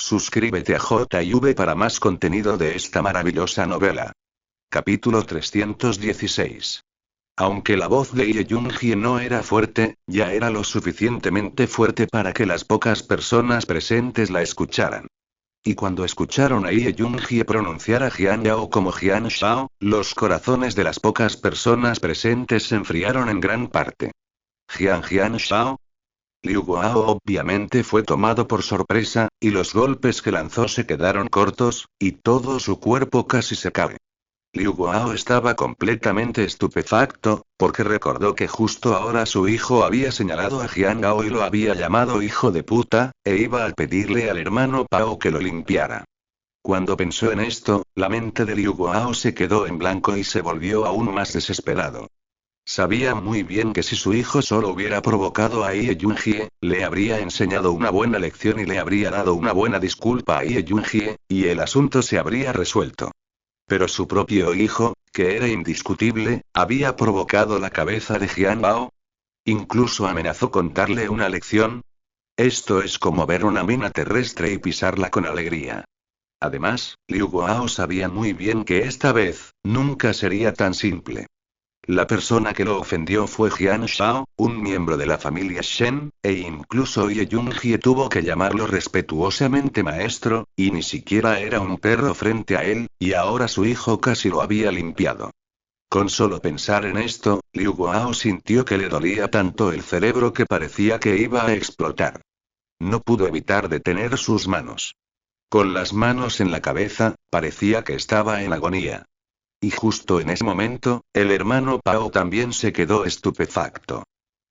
Suscríbete a JV para más contenido de esta maravillosa novela. Capítulo 316. Aunque la voz de Ie Jung-hye no era fuerte, ya era lo suficientemente fuerte para que las pocas personas presentes la escucharan. Y cuando escucharon a Ie Jung-hye pronunciar a Jian Yao como Jian Shao, los corazones de las pocas personas presentes se enfriaron en gran parte. ¿Jian Shao? Liu Guao obviamente fue tomado por sorpresa, y los golpes que lanzó se quedaron cortos, y todo su cuerpo casi se cae. Liu Guao estaba completamente estupefacto, porque recordó que justo ahora su hijo había señalado a Jian Gao y lo había llamado hijo de puta, e iba a pedirle al hermano Pao que lo limpiara. Cuando pensó en esto, la mente de Liu Guao se quedó en blanco y se volvió aún más desesperado. Sabía muy bien que si su hijo solo hubiera provocado a Ie Jung-hye, le habría enseñado una buena lección y le habría dado una buena disculpa a Ie Jung-hye, y el asunto se habría resuelto. Pero su propio hijo, que era indiscutible, había provocado la cabeza de Jian Bao. Incluso amenazó con darle una lección. Esto es como ver una mina terrestre y pisarla con alegría. Además, Liu Guao sabía muy bien que esta vez, nunca sería tan simple. La persona que lo ofendió fue Jian Shao, un miembro de la familia Shen, e incluso Ie Jung-hye tuvo que llamarlo respetuosamente maestro, y ni siquiera era un perro frente a él, y ahora su hijo casi lo había limpiado. Con solo pensar en esto, Liu Guao sintió que le dolía tanto el cerebro que parecía que iba a explotar. No pudo evitar detener sus manos. Con las manos en la cabeza, parecía que estaba en agonía. Y justo en ese momento, el hermano Pao también se quedó estupefacto.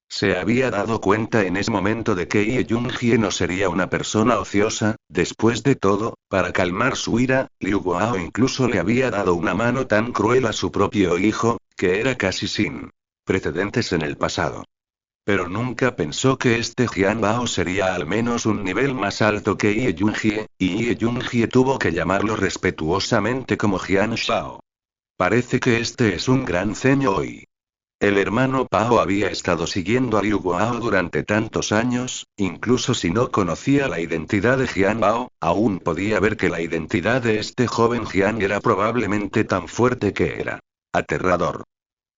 Se había dado cuenta en ese momento de que Ie Jung-hye no sería una persona ociosa. Después de todo, para calmar su ira, Liu Guao incluso le había dado una mano tan cruel a su propio hijo, que era casi sin precedentes en el pasado. Pero nunca pensó que este Jian Bao sería al menos un nivel más alto que Ie Jung-hye, y Ie Jung-hye tuvo que llamarlo respetuosamente como Jian Shao. Parece que este es un gran ceño hoy. El hermano Pao había estado siguiendo a Liu Guao durante tantos años, incluso si no conocía la identidad de Jian Bao, aún podía ver que la identidad de este joven Jian era probablemente tan fuerte que era aterrador.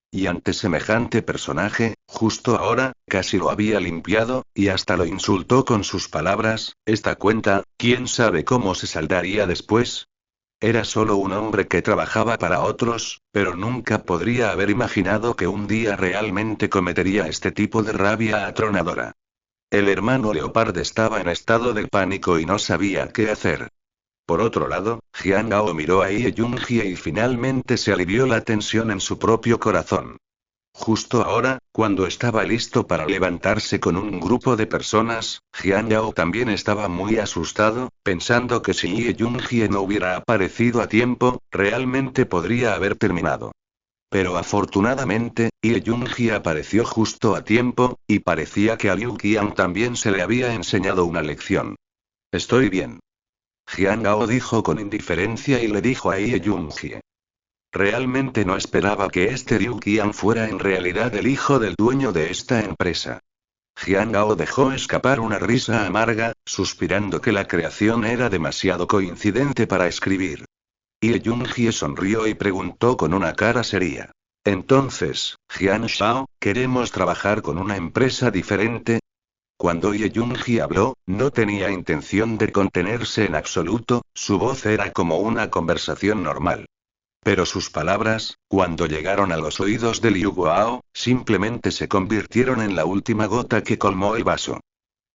Y ante semejante personaje, justo ahora, casi lo había limpiado, y hasta lo insultó con sus palabras. Esta cuenta, ¿quién sabe cómo se saldaría después? Era solo un hombre que trabajaba para otros, pero nunca podría haber imaginado que un día realmente cometería este tipo de rabia atronadora. El hermano Leopard estaba en estado de pánico y no sabía qué hacer. Por otro lado, Jian Gao miró a Ie Jung-hye y finalmente se alivió la tensión en su propio corazón. Justo ahora, cuando estaba listo para levantarse con un grupo de personas, Jian Yao también estaba muy asustado, pensando que si Ie Jung-hye no hubiera aparecido a tiempo, realmente podría haber terminado. Pero afortunadamente, Ie Jung-hye apareció justo a tiempo, y parecía que a Liu Qian también se le había enseñado una lección. Estoy bien. Jian Gao dijo con indiferencia y le dijo a Ie Jung-hye. Realmente no esperaba que este Liu Qian fuera en realidad el hijo del dueño de esta empresa. Jian Gao dejó escapar una risa amarga, suspirando que la creación era demasiado coincidente para escribir. Ie Jung-hye sonrió y preguntó con una cara seria. Entonces, Jian Shao, ¿queremos trabajar con una empresa diferente? Cuando Ie Jung-hye habló, no tenía intención de contenerse en absoluto, su voz era como una conversación normal. Pero sus palabras, cuando llegaron a los oídos de Liu Guao, simplemente se convirtieron en la última gota que colmó el vaso.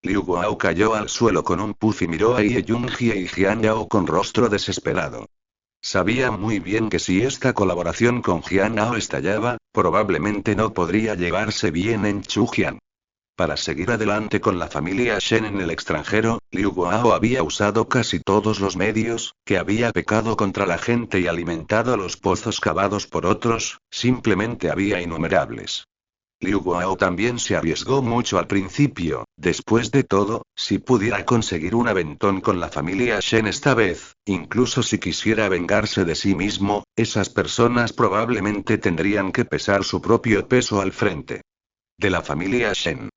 Liu Guao cayó al suelo con un puff y miró a Ie Jung-hye y Jian Yao con rostro desesperado. Sabía muy bien que si esta colaboración con Jian Yao estallaba, probablemente no podría llevarse bien en Chujian. Para seguir adelante con la familia Shen en el extranjero, Liu Guao había usado casi todos los medios, que había pecado contra la gente y alimentado los pozos cavados por otros, simplemente había innumerables. Liu Guao también se arriesgó mucho al principio. Después de todo, si pudiera conseguir un aventón con la familia Shen esta vez, incluso si quisiera vengarse de sí mismo, esas personas probablemente tendrían que pesar su propio peso al frente de la familia Shen.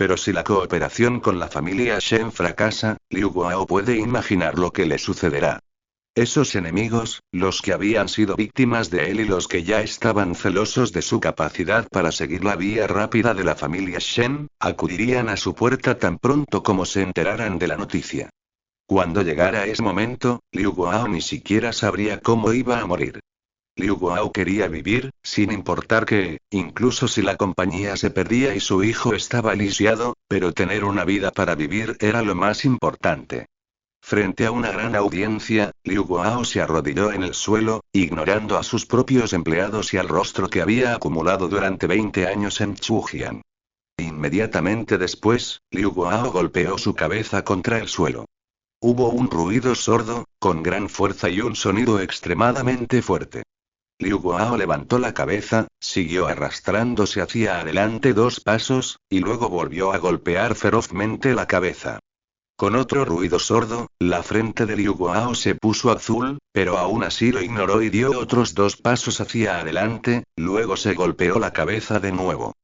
Pero si la cooperación con la familia Shen fracasa, Liu Guao puede imaginar lo que le sucederá. Esos enemigos, los que habían sido víctimas de él y los que ya estaban celosos de su capacidad para seguir la vía rápida de la familia Shen, acudirían a su puerta tan pronto como se enteraran de la noticia. Cuando llegara ese momento, Liu Guao ni siquiera sabría cómo iba a morir. Liu Guao quería vivir, sin importar que, incluso si la compañía se perdía y su hijo estaba lisiado, pero tener una vida para vivir era lo más importante. Frente a una gran audiencia, Liu Guao se arrodilló en el suelo, ignorando a sus propios empleados y al rostro que había acumulado durante 20 años en Chujian. Inmediatamente después, Liu Guao golpeó su cabeza contra el suelo. Hubo un ruido sordo, con gran fuerza y un sonido extremadamente fuerte. Liu Guao levantó la cabeza, siguió arrastrándose hacia adelante 2 pasos, y luego volvió a golpear ferozmente la cabeza. Con otro ruido sordo, la frente de Liu Guao se puso azul, pero aún así lo ignoró y dio otros 2 pasos hacia adelante, luego se golpeó la cabeza de nuevo.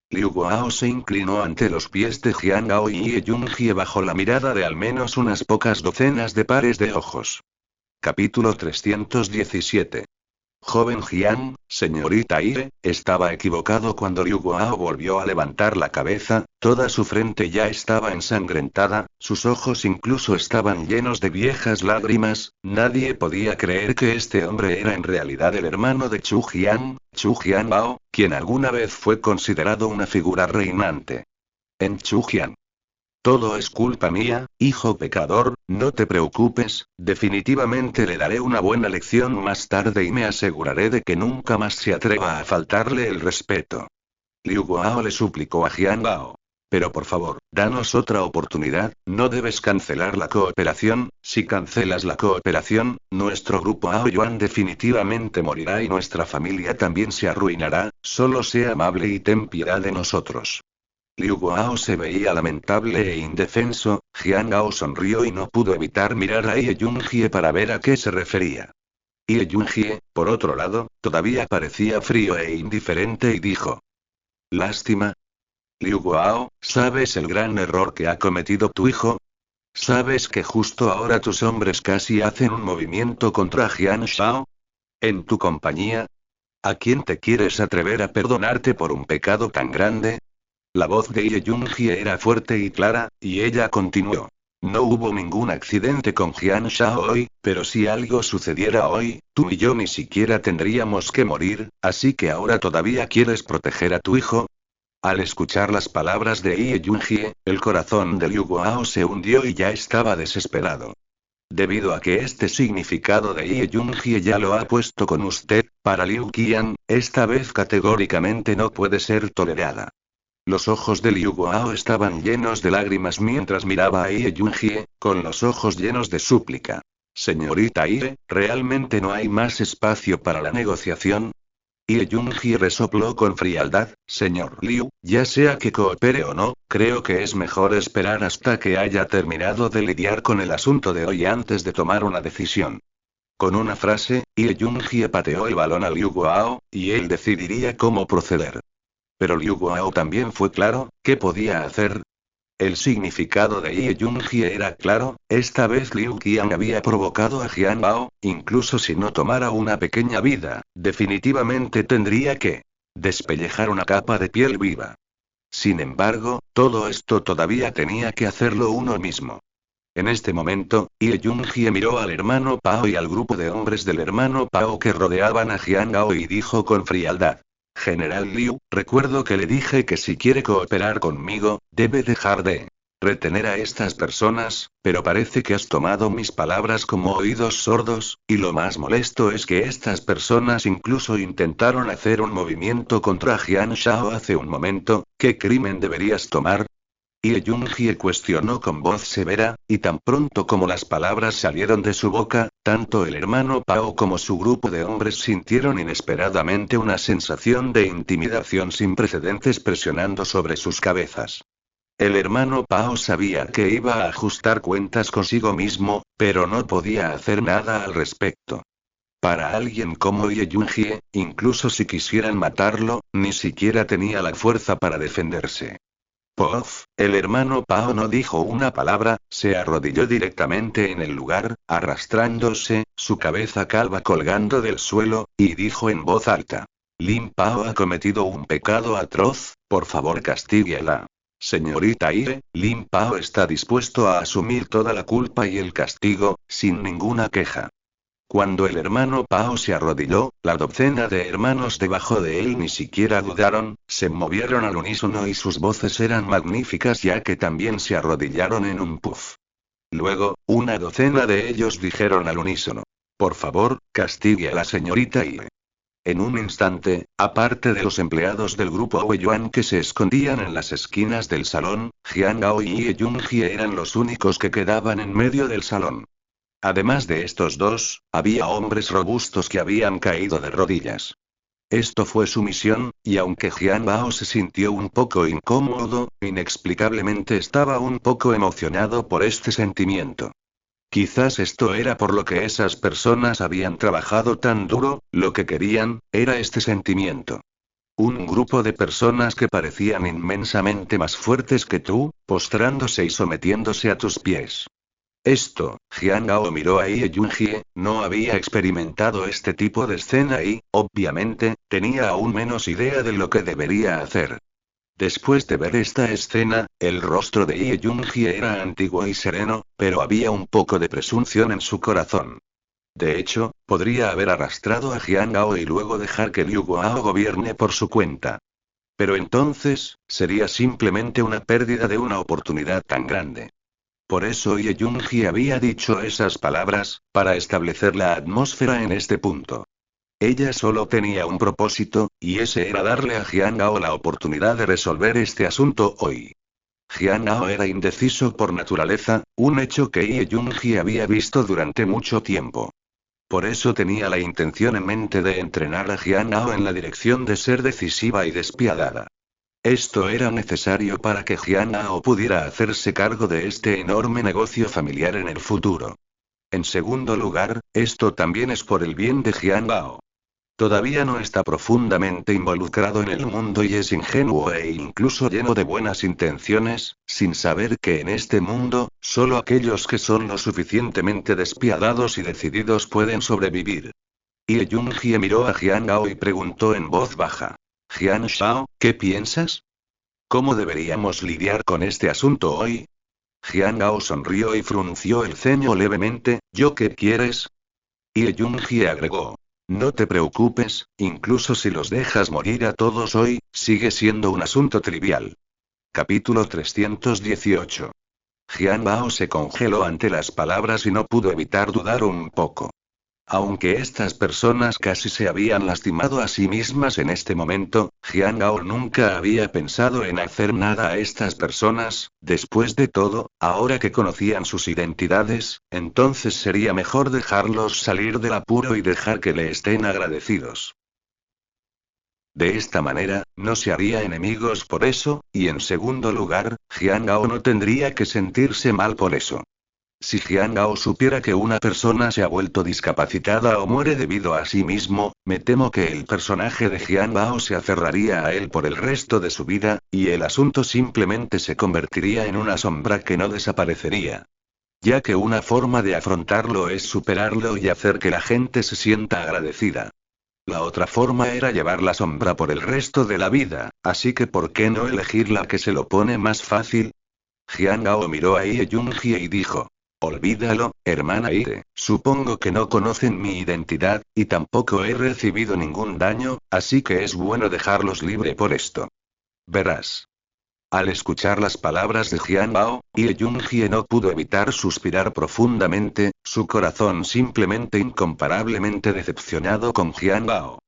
Liu Guao se inclinó ante los pies de Jian Gao y Ye Yunjie bajo la mirada de al menos unas pocas docenas de pares de ojos. Capítulo 317. Joven Jian, señorita Ie, estaba equivocado cuando Liu Guao volvió a levantar la cabeza, toda su frente ya estaba ensangrentada, sus ojos incluso estaban llenos de viejas lágrimas, nadie podía creer que este hombre era en realidad el hermano de Chu Jianbao, quien alguna vez fue considerado una figura reinante en Chujian. Todo es culpa mía, hijo pecador, no te preocupes, definitivamente le daré una buena lección más tarde y me aseguraré de que nunca más se atreva a faltarle el respeto. Liu Guao le suplicó a Jian Bao. Pero por favor, danos otra oportunidad, no debes cancelar la cooperación, si cancelas la cooperación, nuestro grupo Aoyuan definitivamente morirá y nuestra familia también se arruinará, solo sea amable y ten piedad de nosotros. Liu Guao se veía lamentable e indefenso, Jian Gao sonrió y no pudo evitar mirar a Ye Yunjie para ver a qué se refería. Ye Yunjie, por otro lado, todavía parecía frío e indiferente y dijo: Lástima. Liu Guao, ¿sabes el gran error que ha cometido tu hijo? ¿Sabes que justo ahora tus hombres casi hacen un movimiento contra Jian Shao? ¿En tu compañía? ¿A quién te quieres atrever a perdonarte por un pecado tan grande? La voz de Ye Yunjie era fuerte y clara, y ella continuó. No hubo ningún accidente con Jian Shao hoy, pero si algo sucediera hoy, tú y yo ni siquiera tendríamos que morir, así que ahora todavía quieres proteger a tu hijo. Al escuchar las palabras de Ye Yunjie, el corazón de Liu Guao se hundió y ya estaba desesperado. Debido a que este significado de Ye Yunjie ya lo ha puesto con usted, para Liu Qian, esta vez categóricamente no puede ser tolerada. Los ojos de Liu Guao estaban llenos de lágrimas mientras miraba a Ye Yunjie, con los ojos llenos de súplica. Señorita Ie, ¿realmente no hay más espacio para la negociación? Ye Yunjie resopló con frialdad: Señor Liu, ya sea que coopere o no, creo que es mejor esperar hasta que haya terminado de lidiar con el asunto de hoy antes de tomar una decisión. Con una frase, Ye Yunjie pateó el balón a Liu Guao, y él decidiría cómo proceder. Pero Liu Guao también fue claro, ¿qué podía hacer? El significado de Ye Yunjie era claro, esta vez Liu Qian había provocado a Jian Bao, incluso si no tomara una pequeña vida, definitivamente tendría que despellejar una capa de piel viva. Sin embargo, todo esto todavía tenía que hacerlo uno mismo. En este momento, Ye Yunjie miró al hermano Pao y al grupo de hombres del hermano Pao que rodeaban a Jian Gao y dijo con frialdad: General Liu, recuerdo que le dije que si quiere cooperar conmigo, debe dejar de retener a estas personas, pero parece que has tomado mis palabras como oídos sordos, y lo más molesto es que estas personas incluso intentaron hacer un movimiento contra Jian Shao hace un momento. ¿Qué crimen deberías tomar? Ye Yunjie cuestionó con voz severa, y tan pronto como las palabras salieron de su boca, tanto el hermano Pao como su grupo de hombres sintieron inesperadamente una sensación de intimidación sin precedentes presionando sobre sus cabezas. El hermano Pao sabía que iba a ajustar cuentas consigo mismo, pero no podía hacer nada al respecto. Para alguien como Ye Yunjie, incluso si quisieran matarlo, ni siquiera tenía la fuerza para defenderse. Pof, el hermano Pao no dijo una palabra, se arrodilló directamente en el lugar, arrastrándose, su cabeza calva colgando del suelo, y dijo en voz alta. Lin Pao ha cometido un pecado atroz, por favor castíguela. Señorita Ire, Lin Pao está dispuesto a asumir toda la culpa y el castigo, sin ninguna queja. Cuando el hermano Pao se arrodilló, la docena de hermanos debajo de él ni siquiera dudaron, se movieron al unísono y sus voces eran magníficas ya que también se arrodillaron en un puff. Luego, una docena de ellos dijeron al unísono. Por favor, castigue a la señorita Ie. En un instante, aparte de los empleados del grupo Ouyuan que se escondían en las esquinas del salón, Jiang Gao y Ye Yunjie eran los únicos que quedaban en medio del salón. Además de estos dos, había hombres robustos que habían caído de rodillas. Esto fue su misión, y aunque Jian Bao se sintió un poco incómodo, inexplicablemente estaba un poco emocionado por este sentimiento. Quizás esto era por lo que esas personas habían trabajado tan duro, lo que querían, era este sentimiento. Un grupo de personas que parecían inmensamente más fuertes que tú, postrándose y sometiéndose a tus pies. Esto, Jiang Gao miró a Ye Yunjie, no había experimentado este tipo de escena y, obviamente, tenía aún menos idea de lo que debería hacer. Después de ver esta escena, el rostro de Ye Yunjie era antiguo y sereno, pero había un poco de presunción en su corazón. De hecho, podría haber arrastrado a Jiang Gao y luego dejar que Liu Guao gobierne por su cuenta. Pero entonces, sería simplemente una pérdida de una oportunidad tan grande. Por eso Ye Yunjie había dicho esas palabras, para establecer la atmósfera en este punto. Ella solo tenía un propósito, y ese era darle a Jiang Gao la oportunidad de resolver este asunto hoy. Jiang Gao era indeciso por naturaleza, un hecho que Ye Yunjie había visto durante mucho tiempo. Por eso tenía la intención en mente de entrenar a Jiang Gao en la dirección de ser decisiva y despiadada. Esto era necesario para que Jiang Gao pudiera hacerse cargo de este enorme negocio familiar en el futuro. En segundo lugar, esto también es por el bien de Jiang Gao. Todavía no está profundamente involucrado en el mundo y es ingenuo e incluso lleno de buenas intenciones, sin saber que en este mundo, solo aquellos que son lo suficientemente despiadados y decididos pueden sobrevivir. Ye Yunjie miró a Jiang Gao y preguntó en voz baja. Jiang Shao, ¿qué piensas? ¿Cómo deberíamos lidiar con este asunto hoy? Jiang Gao sonrió y frunció el ceño levemente. ¿Yo qué quieres? Ye Yunjie agregó. No te preocupes, incluso si los dejas morir a todos hoy, sigue siendo un asunto trivial. Capítulo 318. Jiang Bao se congeló ante las palabras y no pudo evitar dudar un poco. Aunque estas personas casi se habían lastimado a sí mismas en este momento, Jiang Gao nunca había pensado en hacer nada a estas personas. Después de todo, ahora que conocían sus identidades, entonces sería mejor dejarlos salir del apuro y dejar que le estén agradecidos. De esta manera, no se haría enemigos por eso, y en segundo lugar, Jiang Gao no tendría que sentirse mal por eso. Si Jiang Gao supiera que una persona se ha vuelto discapacitada o muere debido a sí mismo, me temo que el personaje de Jiang Gao se aferraría a él por el resto de su vida, y el asunto simplemente se convertiría en una sombra que no desaparecería. Ya que una forma de afrontarlo es superarlo y hacer que la gente se sienta agradecida. La otra forma era llevar la sombra por el resto de la vida, así que ¿por qué no elegir la que se lo pone más fácil? Jiang Gao miró a Ye Yunjie y dijo. Olvídalo, hermana Ire, supongo que no conocen mi identidad, y tampoco he recibido ningún daño, así que es bueno dejarlos libre por esto. Verás. Al escuchar las palabras de Jiang Bao, Ye Yunjie no pudo evitar suspirar profundamente, su corazón simplemente incomparablemente decepcionado con Jiang Bao.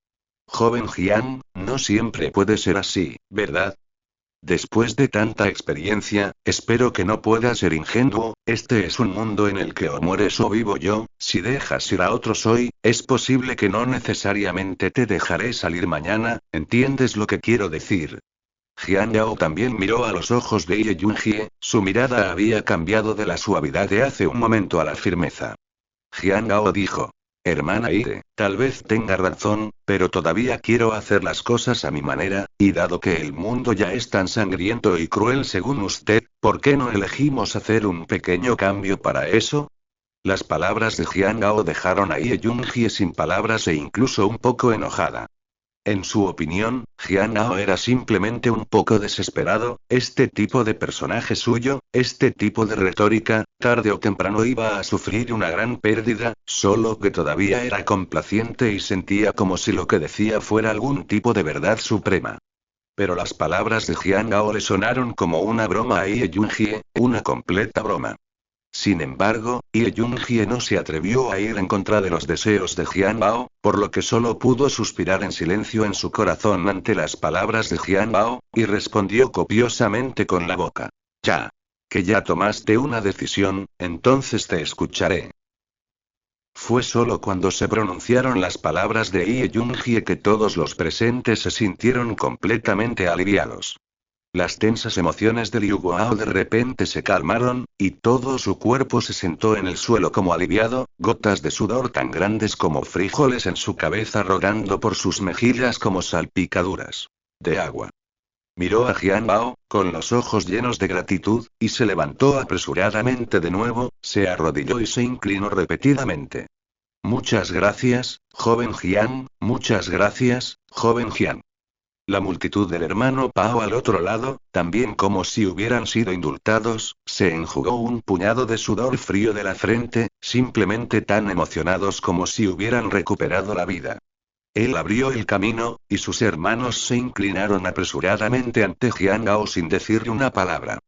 Joven Jiang, no siempre puede ser así, ¿verdad? Después de tanta experiencia, espero que no pueda ser ingenuo. Este es un mundo en el que o mueres o vivo yo. Si dejas ir a otros hoy, es posible que no necesariamente te dejaré salir mañana. ¿Entiendes lo que quiero decir? Jiang Yao también miró a los ojos de Ye Yunjie, su mirada había cambiado de la suavidad de hace un momento a la firmeza. Jiang Yao dijo. Hermana Ire, tal vez tenga razón, pero todavía quiero hacer las cosas a mi manera, y dado que el mundo ya es tan sangriento y cruel según usted, ¿por qué no elegimos hacer un pequeño cambio para eso? Las palabras de Jian Gao dejaron a Ye Junhie sin palabras e incluso un poco enojada. En su opinión, Jian Gao era simplemente un poco desesperado, este tipo de personaje suyo, este tipo de retórica, tarde o temprano iba a sufrir una gran pérdida, solo que todavía era complaciente y sentía como si lo que decía fuera algún tipo de verdad suprema. Pero las palabras de Jian Gao le sonaron como una broma a Ye Junhie, una completa broma. Sin embargo, Ye Junhie no se atrevió a ir en contra de los deseos de Jian Bao, por lo que solo pudo suspirar en silencio en su corazón ante las palabras de Jian Bao, y respondió copiosamente con la boca. Ya. Que ya tomaste una decisión, entonces te escucharé. Fue solo cuando se pronunciaron las palabras de Ye Junhie que todos los presentes se sintieron completamente aliviados. Las tensas emociones de Liu Guao de repente se calmaron, y todo su cuerpo se sentó en el suelo como aliviado, gotas de sudor tan grandes como frijoles en su cabeza rodando por sus mejillas como salpicaduras de agua. Miró a Jian Bao, con los ojos llenos de gratitud, y se levantó apresuradamente de nuevo, se arrodilló y se inclinó repetidamente. Muchas gracias, joven Jian, muchas gracias, joven Jian. La multitud del hermano Pao al otro lado, también como si hubieran sido indultados, se enjugó un puñado de sudor frío de la frente, simplemente tan emocionados como si hubieran recuperado la vida. Él abrió el camino, y sus hermanos se inclinaron apresuradamente ante Jian Gao sin decirle una palabra.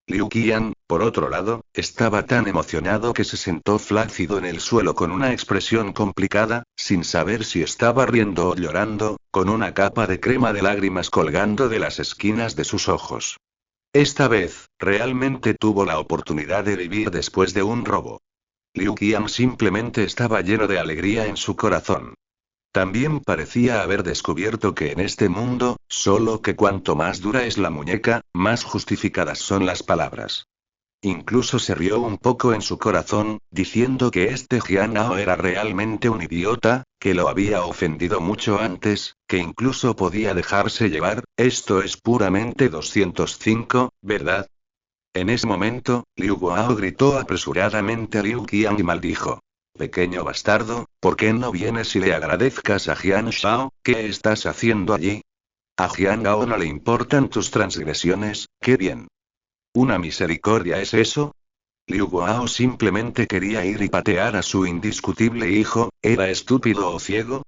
Liu Qian, por otro lado, estaba tan emocionado que se sentó flácido en el suelo con una expresión complicada, sin saber si estaba riendo o llorando, con una capa de crema de lágrimas colgando de las esquinas de sus ojos. Esta vez, realmente tuvo la oportunidad de vivir después de un robo. Liu Qian simplemente estaba lleno de alegría en su corazón. También parecía haber descubierto que en este mundo, solo que cuanto más dura es la muñeca, más justificadas son las palabras. Incluso se rió un poco en su corazón, diciendo que este Jian Gao era realmente un idiota, que lo había ofendido mucho antes, que incluso podía dejarse llevar, esto es puramente 205, ¿verdad? En ese momento, Liu Guao gritó apresuradamente a Liu Qian y maldijo. Pequeño bastardo, ¿por qué no vienes y le agradezcas a Jian Shao? ¿Qué estás haciendo allí? A Jian Gao no le importan tus transgresiones, qué bien. ¿Una misericordia es eso? Liu Guao simplemente quería ir y patear a su indiscutible hijo, ¿era estúpido o ciego?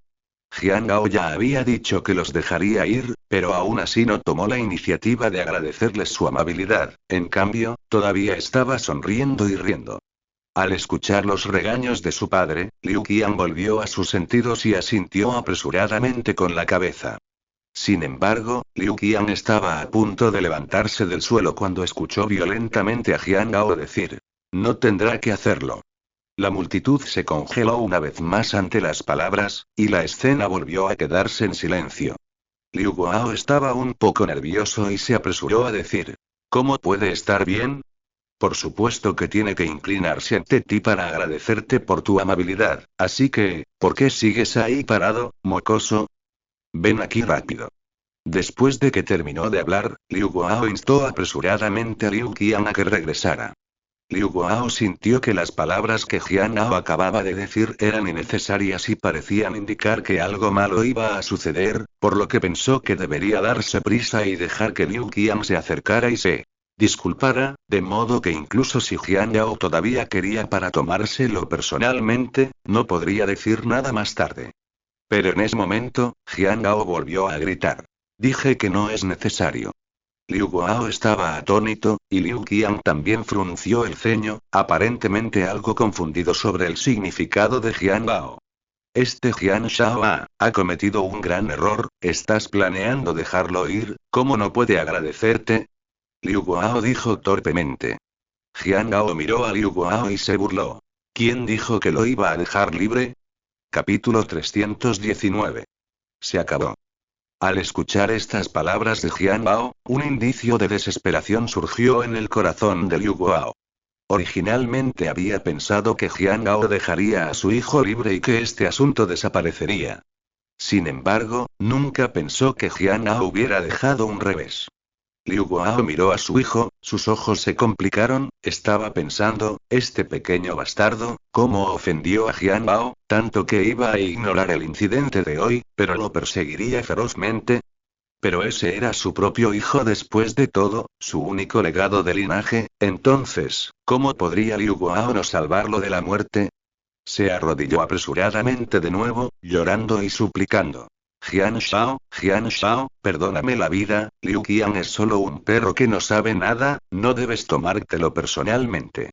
Jian Gao ya había dicho que los dejaría ir, pero aún así no tomó la iniciativa de agradecerles su amabilidad, en cambio, todavía estaba sonriendo y riendo. Al escuchar los regaños de su padre, Liu Qian volvió a sus sentidos y asintió apresuradamente con la cabeza. Sin embargo, Liu Qian estaba a punto de levantarse del suelo cuando escuchó violentamente a Jian Gao decir: no tendrá que hacerlo. La multitud se congeló una vez más ante las palabras, y la escena volvió a quedarse en silencio. Liu Guao estaba un poco nervioso y se apresuró a decir: ¿cómo puede estar bien? Por supuesto que tiene que inclinarse ante ti para agradecerte por tu amabilidad, así que, ¿por qué sigues ahí parado, mocoso? Ven aquí rápido. Después de que terminó de hablar, Liu Guao instó apresuradamente a Liu Qian a que regresara. Liu Guao sintió que las palabras que Jian Gao acababa de decir eran innecesarias y parecían indicar que algo malo iba a suceder, por lo que pensó que debería darse prisa y dejar que Liu Qian se acercara y se disculpara, de modo que incluso si Jian Gao todavía quería para tomárselo personalmente, no podría decir nada más tarde. Pero en ese momento, Jian Gao volvió a gritar. Dije que no es necesario. Liu Guao estaba atónito, y Liu Qian también frunció el ceño, aparentemente algo confundido sobre el significado de Jian Bao. Este Jian Shao ha cometido un gran error, ¿estás planeando dejarlo ir? ¿Cómo no puede agradecerte? Liu Guao dijo torpemente. Jian Gao miró a Liu Guao y se burló. ¿Quién dijo que lo iba a dejar libre? Capítulo 319. Se acabó. Al escuchar estas palabras de Jian Bao, un indicio de desesperación surgió en el corazón de Liu Guao. Originalmente había pensado que Jian Gao dejaría a su hijo libre y que este asunto desaparecería. Sin embargo, nunca pensó que Jian Gao hubiera dejado un revés. Liu Guao miró a su hijo, sus ojos se complicaron, estaba pensando, este pequeño bastardo, cómo ofendió a Jian Bao, tanto que iba a ignorar el incidente de hoy, pero lo perseguiría ferozmente. Pero ese era su propio hijo después de todo, su único legado de linaje, entonces, ¿cómo podría Liu Guao no salvarlo de la muerte? Se arrodilló apresuradamente de nuevo, llorando y suplicando. Jian Shao, perdóname la vida, Liu Qian es solo un perro que no sabe nada, no debes tomártelo personalmente.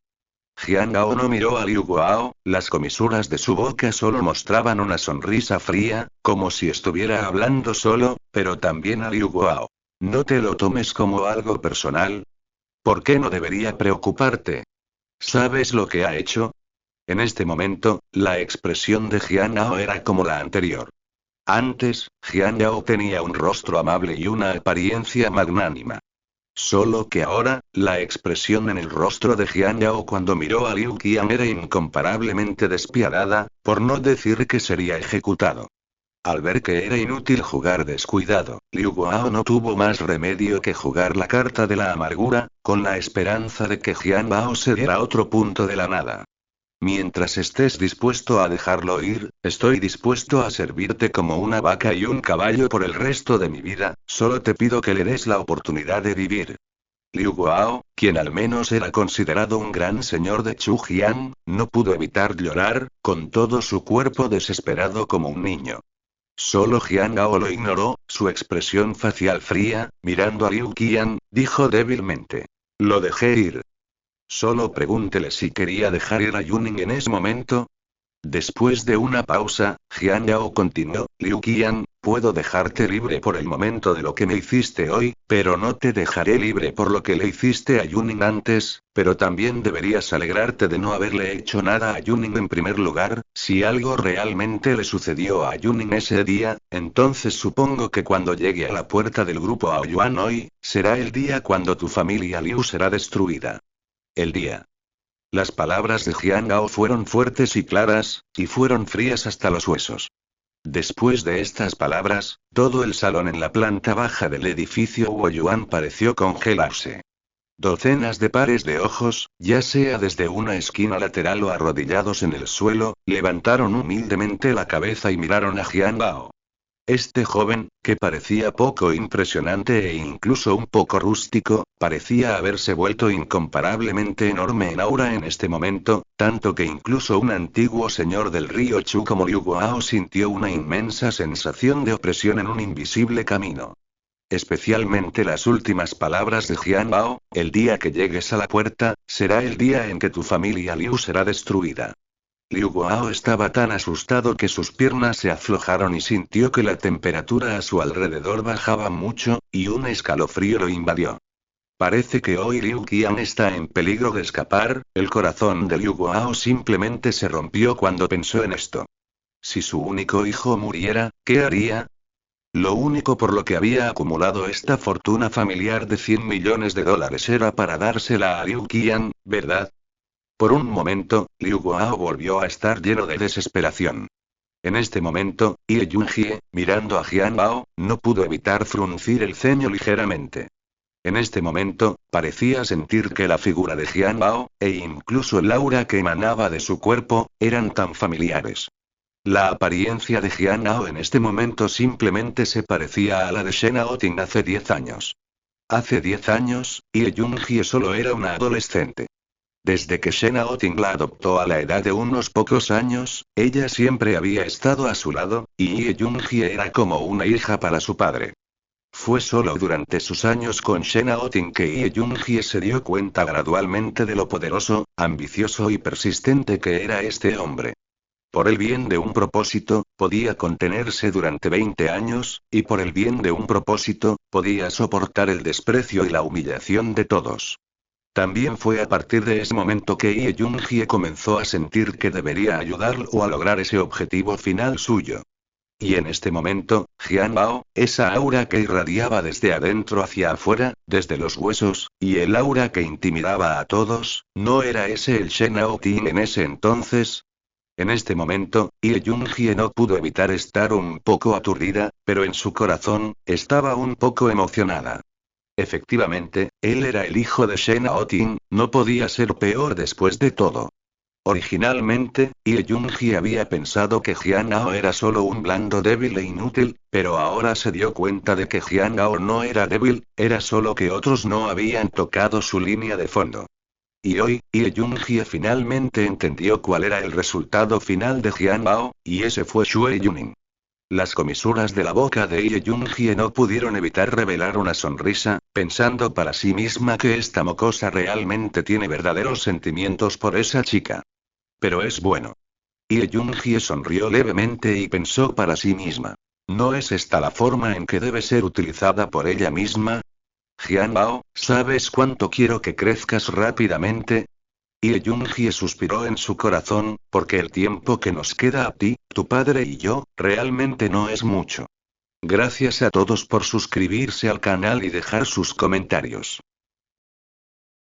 Jian Gao no miró a Liu Guao, las comisuras de su boca solo mostraban una sonrisa fría, como si estuviera hablando solo, pero también a Liu Guao. No te lo tomes como algo personal. ¿Por qué no debería preocuparte? ¿Sabes lo que ha hecho? En este momento, la expresión de Jian Gao era como la anterior. Antes, Jian Yao tenía un rostro amable y una apariencia magnánima. Solo que ahora, la expresión en el rostro de Jian Yao cuando miró a Liu Qian era incomparablemente despiadada, por no decir que sería ejecutado. Al ver que era inútil jugar descuidado, Liu Guao no tuvo más remedio que jugar la carta de la amargura, con la esperanza de que Jian Bao se diera otro punto de la nada. Mientras estés dispuesto a dejarlo ir, estoy dispuesto a servirte como una vaca y un caballo por el resto de mi vida, solo te pido que le des la oportunidad de vivir. Liu Guao, quien al menos era considerado un gran señor de Chujian, no pudo evitar llorar, con todo su cuerpo desesperado como un niño. Solo Jian Gao lo ignoró, su expresión facial fría, mirando a Liu Qian, dijo débilmente. Lo dejé ir. Solo pregúntele si quería dejar ir a Yuning en ese momento. Después de una pausa, Jian Yao continuó, Liu Qian, puedo dejarte libre por el momento de lo que me hiciste hoy, pero no te dejaré libre por lo que le hiciste a Yuning antes, pero también deberías alegrarte de no haberle hecho nada a Yuning en primer lugar, si algo realmente le sucedió a Yuning ese día, entonces supongo que cuando llegue a la puerta del grupo Aoyuan hoy, será el día cuando tu familia Liu será destruida. El día. Las palabras de Jian Gao fueron fuertes y claras, y fueron frías hasta los huesos. Después de estas palabras, todo el salón en la planta baja del edificio Huoyuan pareció congelarse. Docenas de pares de ojos, ya sea desde una esquina lateral o arrodillados en el suelo, levantaron humildemente la cabeza y miraron a Jian Gao. Este joven, que parecía poco impresionante e incluso un poco rústico, parecía haberse vuelto incomparablemente enorme en aura en este momento, tanto que incluso un antiguo señor del río Chu como Liu Guao sintió una inmensa sensación de opresión en un invisible camino. Especialmente las últimas palabras de Jian Bao, el día que llegues a la puerta, será el día en que tu familia Liu será destruida. Liu Guao estaba tan asustado que sus piernas se aflojaron y sintió que la temperatura a su alrededor bajaba mucho, y un escalofrío lo invadió. Parece que hoy Liu Qian está en peligro de escapar, el corazón de Liu Guao simplemente se rompió cuando pensó en esto. Si su único hijo muriera, ¿qué haría? Lo único por lo que había acumulado esta fortuna familiar de $100 millones era para dársela a Liu Qian, ¿verdad? Por un momento, Liu Guao volvió a estar lleno de desesperación. En este momento, Ye Yunjie, mirando a Jian Bao, no pudo evitar fruncir el ceño ligeramente. En este momento, parecía sentir que la figura de Jian Bao, e incluso el aura que emanaba de su cuerpo, eran tan familiares. La apariencia de Jian Bao en este momento simplemente se parecía a la de Shen Aoting hace 10 años. Hace 10 años, Ye Yunjie solo era una adolescente. Desde que Shen Aoting la adoptó a la edad de unos pocos años, ella siempre había estado a su lado, y Ye Yunjie era como una hija para su padre. Fue solo durante sus años con Shen Aoting que Ye Yunjie se dio cuenta gradualmente de lo poderoso, ambicioso y persistente que era este hombre. Por el bien de un propósito, podía contenerse durante 20 años, y por el bien de un propósito, podía soportar el desprecio y la humillación de todos. También fue a partir de ese momento que Ye Yunjie comenzó a sentir que debería ayudarlo a lograr ese objetivo final suyo. Y en este momento, Jian Bao, esa aura que irradiaba desde adentro hacia afuera, desde los huesos, y el aura que intimidaba a todos, ¿no era ese el Shen Ao Ting en ese entonces? En este momento, Ye Junhie no pudo evitar estar un poco aturdida, pero en su corazón, estaba un poco emocionada. Efectivamente, él era el hijo de Shen Aoting, no podía ser peor después de todo. Originalmente, Ye Junhie había pensado que Jian Ao era solo un blando débil e inútil, pero ahora se dio cuenta de que Jian Ao no era débil, era solo que otros no habían tocado su línea de fondo. Y hoy, Ye Junhie finalmente entendió cuál era el resultado final de Jian Bao, y ese fue Xue Yuning. Las comisuras de la boca de Ye Junhie no pudieron evitar revelar una sonrisa, pensando para sí misma que esta mocosa realmente tiene verdaderos sentimientos por esa chica. Pero es bueno. Ye Junhie sonrió levemente y pensó para sí misma. ¿No es esta la forma en que debe ser utilizada por ella misma? Jian Bao, ¿sabes cuánto quiero que crezcas rápidamente? Ye Junhie suspiró en su corazón, porque el tiempo que nos queda a ti, tu padre y yo, realmente no es mucho. Gracias a todos por suscribirse al canal y dejar sus comentarios.